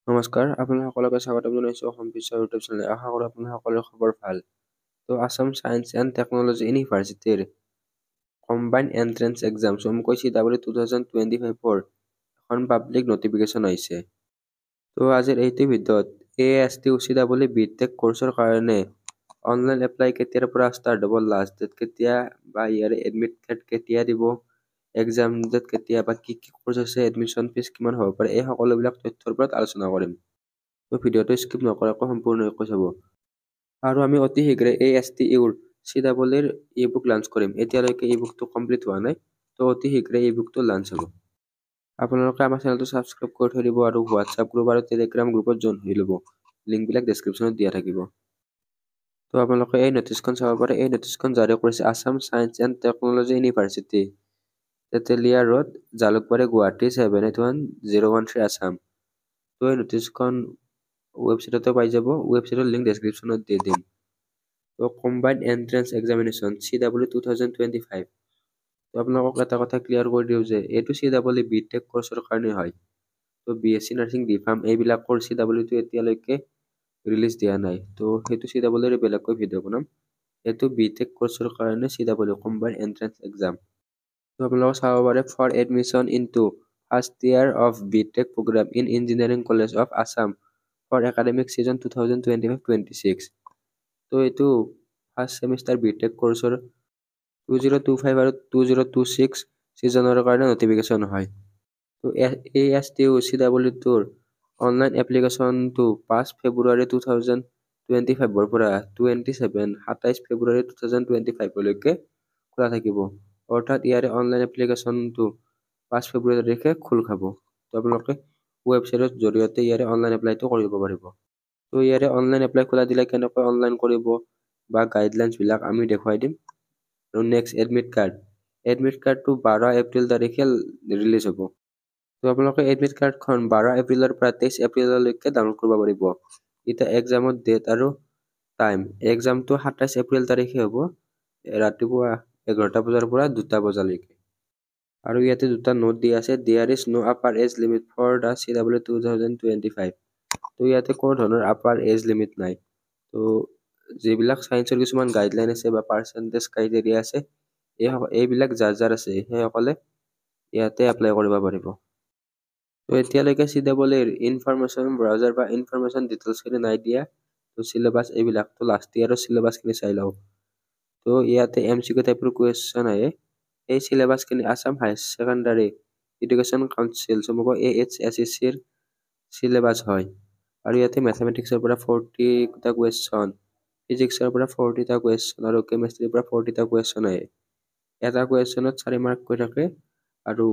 নমস্কাৰ, আপোনালোক সকলোকে স্বাগতম জনাইছোঁ অসম বিশ্ব ইউটিউব চেনেল। আশা কৰোঁ আপোনাৰ সকলোৰে খবৰ ভাল। আসাম চায়েন্স এণ্ড টেকনলজি ইউনিভাৰ্চিটিৰ কম্বাইণ্ড এন্ট্ৰেন্স এক্সাম চমুকৈ CW 2025 এখন পাব্লিক নটিফিকেশ্যন আহিছে। আজিৰ এইটো ভিডিঅ'ত AST CW BTech কোৰ্চৰ কাৰণে অনলাইন এপ্লাই কেতিয়াৰ পৰা ষ্টাৰ্ট হ'ব, লাষ্ট ডেট কেতিয়া বা ইয়াৰে এডমিট কাৰ্ড কেতিয়া দিব, এক্সাম ডেট কেতিয়া বা কি কোৰ্চ আছে, এডমিশ্যন ফিজ কিমান হ'ব পাৰে, এই সকলোবিলাক তথ্যৰ ওপৰত আলোচনা কৰিম। ভিডিঅ'টো স্কিপ নকৰাকৈ সম্পূৰ্ণকৈ চাব। আৰু আমি অতি শীঘ্ৰে ASTUৰ CWৰ ই-বুক লঞ্চ কৰিম। এতিয়ালৈকে ই-বুকটো কমপ্লিট হোৱা নাই, অতি শীঘ্ৰে ই-বুকটো লঞ্চ হ'ব। আপোনালোকে আমাৰ চেনেলটো ছাবস্ক্ৰাইব কৰি থৈ দিব আৰু হোৱাটছআপ গ্ৰুপ আৰু টেলিগ্ৰাম গ্ৰুপত জইন হৈ ল'ব। লিংকবিলাক ডেছক্ৰিপশ্যনত দিয়া থাকিব। আপোনালোকে এই নটিচখন চাব পাৰে। এই নটিচখন জাৰি কৰিছে Assam science and technology university, Tetelia road, Jalukbari, Guwahati 781013 Assam. এই নটিচখন ৱেবছাইটতে পাই যাব। ৱেবছাইটৰ লিংক ডেছক্ৰিপশ্যনত দি দিম। Combined entrance examination CW 2025। আপোনালোকক এটা কথা ক্লিয়াৰ কৰি দিওঁ যে এইটো CW BTech কোৰ্চৰ কাৰণে হয়। BSc নাৰ্ছিং, B.Pharm এইবিলাকৰ CWটো এতিয়ালৈকে ৰিলিজ দিয়া নাই। সেইটো CWৰ বেলেগকৈ ভিডিঅ' বনাম। এইটো BTech কোৰ্চৰ কাৰণে CW কম্বাইণ্ড এন্ট্ৰেন্স এক্সাম। আপোনালোকে চাব পাৰে for admission into first year of BTech program in Engineering College of Assam for academic season 2025-26। এইটো ফাৰ্ষ্ট ছেমিষ্টাৰ BTech কোৰ্চৰ 2025 আৰু 2026 ছিজনৰ কাৰণে নটিফিকেশ্যন হয়। ASTU CWটোৰ অনলাইন এপ্লিকেশ্যনটো 5 ফেব্ৰুৱাৰী 2025 পৰা 27 ফেব্ৰুৱাৰী 2025 লৈকে খোলা থাকিব। অৰ্থাৎ ইয়াৰে অনলাইন এপ্লিকেশ্যনটো 5 ফেব্ৰুৱাৰী তাৰিখে খোল খাব। আপোনালোকে ৱেবছাইটৰ জৰিয়তে ইয়াৰে অনলাইন এপ্লাইটো কৰিব পাৰিব। ইয়াৰে অনলাইন এপ্লাই খোলা দিলে কেনেকৈ অনলাইন কৰিব বা গাইডলাইনছবিলাক আমি দেখুৱাই দিম। আৰু নেক্সট এডমিট কাৰ্ডটো 12 এপ্ৰিল তাৰিখে ৰিলিজ হ'ব। আপোনালোকে এডমিট কাৰ্ডখন 12 এপ্ৰিলৰ পৰা 23 এপ্ৰিললৈকে ডাউনলোড কৰিব পাৰিব। এতিয়া এক্সামৰ ডেট আৰু টাইম। এক্সামটো 27 এপ্ৰিল তাৰিখে হ'ব, ৰাতিপুৱা 11টা বজাৰ পৰা 2টা বজালৈকে। আৰু ইয়াতে দুটা নোট দিয়া আছে, there is no upper age limit for the CW 2025। ইয়াতে কোনো ধৰণৰ আপাৰ এজ লিমিট নাই। যিবিলাক চায়েন্সৰ কিছুমান গাইডলাইন আছে বা পাৰ্চেণ্টেজ ক্ৰাইটেৰিয়া আছে, এইবিলাক যাৰ আছে সেইসকলে ইয়াতে এপ্লাই কৰিব পাৰিব। এতিয়ালৈকে CWৰ ইনফৰমেশ্যন ব্ৰাউজাৰ বা ইনফৰমেশ্যন ডিটেইলছখিনি নাই দিয়া। চিলেবাছ এইবিলাকতো লাষ্ট ইয়াৰৰ চিলেবাছখিনি চাই লওঁ। ইয়াতে MCQ টাইপৰ কুৱেশ্যন আহে। এই চিলেবাছখিনি Assam higher secondary education council চমুকৈ AHSECৰ চিলেবাছ হয়। আৰু ইয়াতে মেথামেটিক্সৰ পৰা 40টা কুৱেশ্যন, ফিজিক্সৰ পৰা 40টা কুৱেশ্যন আৰু কেমেষ্ট্ৰিৰ পৰা 40টা কুৱেশ্যন আহে। এটা কুৱেশ্যনত 4 মাৰ্ককৈ থাকে আৰু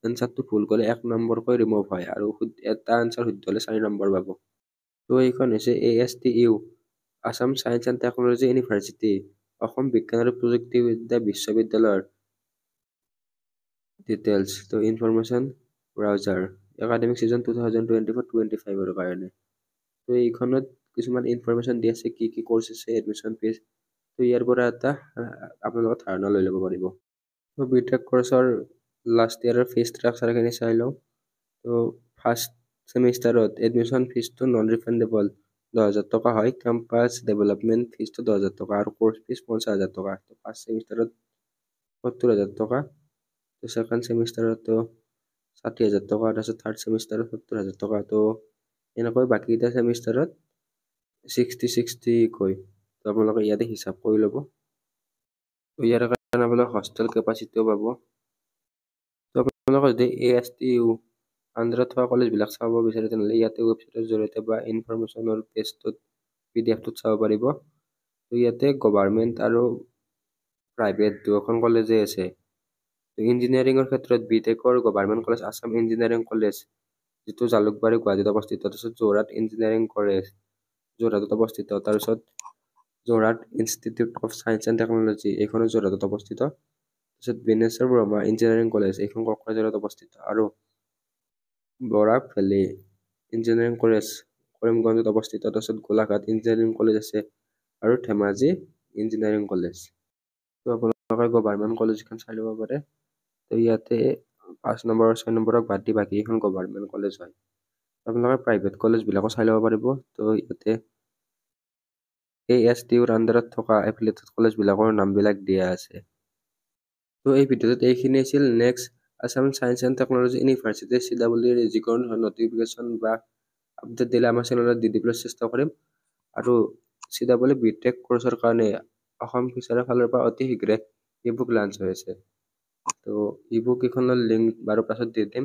এনচাৰটো ভুল কৰিলে 1 নম্বৰকৈ ৰিমুভ হয় আৰু এটা এনচাৰ শুদ্ধ হ'লে 4 নম্বৰ পাব। এইখন হৈছে ASTU Assam science and technology university, Asom বিজ্ঞান আৰু প্ৰযুক্তিবিদ্যা বিশ্ববিদ্যালয়ৰ ডিটেইলছ। ইনফৰমেশ্যন ব্ৰাউজাৰ একাডেমিক ছিজন 2024-25ৰ কাৰণে। এইখনত কিছুমান ইনফৰমেশ্যন দি আছে, কি কোৰ্চ আছে, এডমিশ্যন ফিজ। ইয়াৰ পৰা এটা আপোনালোকে ধাৰণা লৈ ল'ব পাৰিব। BTech কোৰ্চৰ লাষ্ট ইয়াৰৰ ফিজ ষ্ট্ৰাকচাৰখিনি চাই লওঁ। ফাৰ্ষ্ট ছেমিষ্টাৰত এডমিশ্যন ফিজটো নন ৰিফাণ্ডেবল 10,000 টকা হয়। কেম্পাছ ডেভেলপমেণ্ট ফিজটো 10,000 টকা আৰু কোৰ্চ ফিজ 50,000 টকা। ফাৰ্ষ্ট ছেমিষ্টাৰত 70,000 টকা, ছেকেণ্ড ছেমিষ্টাৰতো 60,000 টকা, তাৰপিছত থাৰ্ড ছেমিষ্টাৰত 70,000 টকা। এনেকৈ বাকীকেইটা ছেমিষ্টাৰত 60 কৈ। আপোনালোকে ইয়াতে হিচাপ কৰি ল'ব। ইয়াৰ কাৰণে আপোনালোকে হোষ্টেল কেপাচিটিও পাব। আপোনালোকে যদি ASTU আণ্ডাৰত থকা কলেজবিলাক চাব বিচাৰে তেনেহ'লে ইয়াতে ৱেবছাইটৰ জৰিয়তে বা ইনফৰমেশ্যনৰ পেজটোত PDF-টোত চাব পাৰিব। ইয়াতে গভাৰ্ণমেণ্ট আৰু প্ৰাইভেট দুয়োখন কলেজেই আছে। ইঞ্জিনিয়াৰিঙৰ ক্ষেত্ৰত BTechৰ government college Assam engineering college, যিটো জালুকবাৰী গুৱাহাটীত অৱস্থিত। তাৰপিছত যোৰহাট ইঞ্জিনিয়াৰিং কলেজ যোৰহাটত অৱস্থিত। তাৰপিছত Jorhat institute of science and technology, এইখনো যোৰহাটত অৱস্থিত। তাৰপিছত বিনেশ্বৰ ব্ৰহ্মা ইঞ্জিনিয়াৰিং কলেজ, এইখন কোকৰাঝাৰত অৱস্থিত। আৰু বৰাক ভেলী ইঞ্জিনিয়াৰিং কলেজ কৰিমগঞ্জত অৱস্থিত। তাৰপিছত গোলাঘাট ইঞ্জিনিয়াৰিং কলেজ আছে আৰু ধেমাজি ইঞ্জিনিয়াৰিং কলেজ। আপোনালোকে গভাৰ্ণমেণ্ট কলেজখন চাই ল'ব পাৰে। ইয়াতে 5 নম্বৰ আৰু 6 নম্বৰক বাদ দি বাকী এখন গভাৰ্ণমেণ্ট কলেজ হয়। আপোনালোকে প্ৰাইভেট কলেজবিলাকো চাই ল'ব পাৰিব। তো ইয়াতে ASTUৰ আণ্ডাৰত থকা এফিলিয়েটেড কলেজবিলাকৰ নামবিলাক দিয়া আছে। তো এই ভিডিঅ'টোত এইখিনি আছিল। Next Assam science and technology university CWৰ যিকোনো ধৰণৰ নটিফিকেশ্যন বা আপডেট দিলে আমাৰ চেনেলত দি দিবলৈ চেষ্টা কৰিম। আৰু CW BTech কৰ্চৰ কাৰণে অসম ফিচাৰৰ ফালৰ পৰা অতি শীঘ্ৰে ইবুক লঞ্চ হৈ আছে। তো ইবুক কেইখনৰ লিংক বাৰু পাছত দি দিম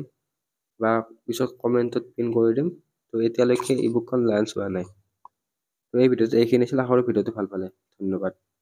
বা পিছত কমেণ্টত পিন কৰি দিম। তো এতিয়ালৈকে ইবুকখন লঞ্চ হোৱা নাই। তো এই ভিডিঅ'টো এইখিনি আছিল। আশা কৰোঁ ভিডিঅ'টো ভাল পালে। ধন্যবাদ।